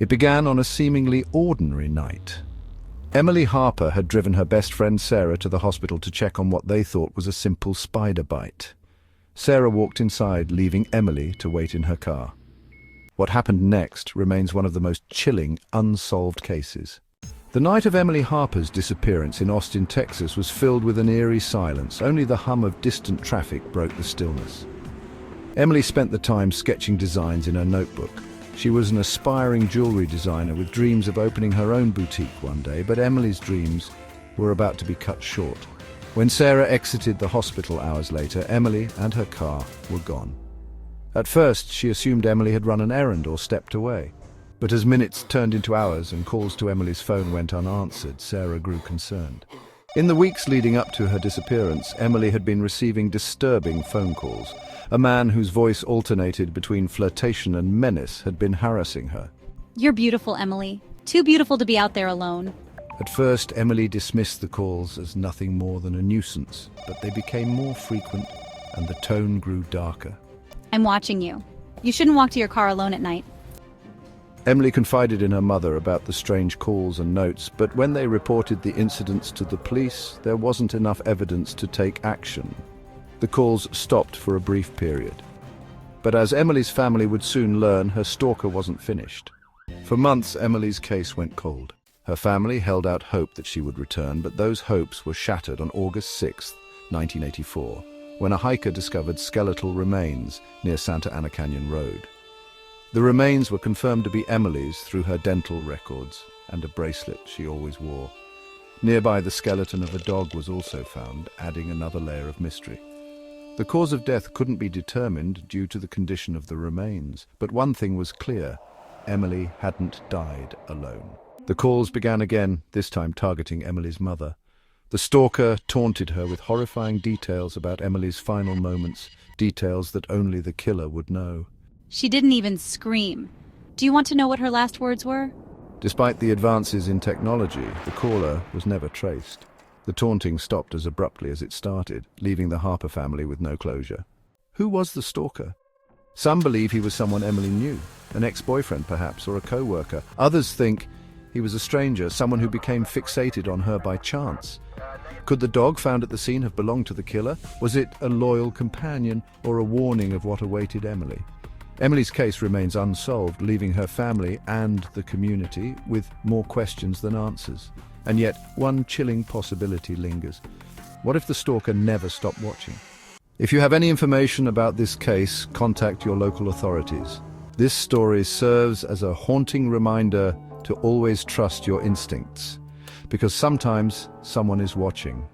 It began on a seemingly ordinary night. Emily Harper had driven her best friend Sarah to the hospital to check on what they thought was a simple spider bite. Sarah walked inside, leaving Emily to wait in her car. What happened next remains one of the most chilling, unsolved cases. The night of Emily Harper's disappearance in Austin, Texas was filled with an eerie silence. Only the hum of distant traffic broke the stillness. Emily spent the time sketching designs in her notebook. She was an aspiring jewelry designer with dreams of opening her own boutique one day, but Emily's dreams were about to be cut short. When Sarah exited the hospital hours later, Emily and her car were gone. At first, she assumed Emily had run an errand or stepped away. But as minutes turned into hours and calls to Emily's phone went unanswered, Sarah grew concerned. In the weeks leading up to her disappearance, Emily had been receiving disturbing phone calls. A man whose voice alternated between flirtation and menace had been harassing her. You're beautiful, Emily. Too beautiful to be out there alone. At first, Emily dismissed the calls as nothing more than a nuisance, but they became more frequent and the tone grew darker. I'm watching you. You shouldn't walk to your car alone at night. Emily confided in her mother about the strange calls and notes, but when they reported the incidents to the police, there wasn't enough evidence to take action. The calls stopped for a brief period. But as Emily's family would soon learn, her stalker wasn't finished. For months, Emily's case went cold. Her family held out hope that she would return, but those hopes were shattered on August 6, 1984, when a hiker discovered skeletal remains near Santa Ana Canyon Road. The remains were confirmed to be Emily's through her dental records and a bracelet she always wore. Nearby, the skeleton of a dog was also found, adding another layer of mystery. The cause of death couldn't be determined due to the condition of the remains, but one thing was clear: Emily hadn't died alone. The calls began again, this time targeting Emily's mother. The stalker taunted her with horrifying details about Emily's final moments, details that only the killer would know. She didn't even scream. Do you want to know what her last words were? Despite the advances in technology, the caller was never traced. The taunting stopped as abruptly as it started, leaving the Harper family with no closure. Who was the stalker? Some believe he was someone Emily knew, an ex-boyfriend perhaps, or a co-worker. Others think he was a stranger, someone who became fixated on her by chance. Could the dog found at the scene have belonged to the killer? Was it a loyal companion or a warning of what awaited Emily? Emily's case remains unsolved, leaving her family and the community with more questions than answers. And yet, one chilling possibility lingers. What if the stalker never stopped watching? If you have any information about this case, contact your local authorities. This story serves as a haunting reminder to always trust your instincts, because sometimes someone is watching.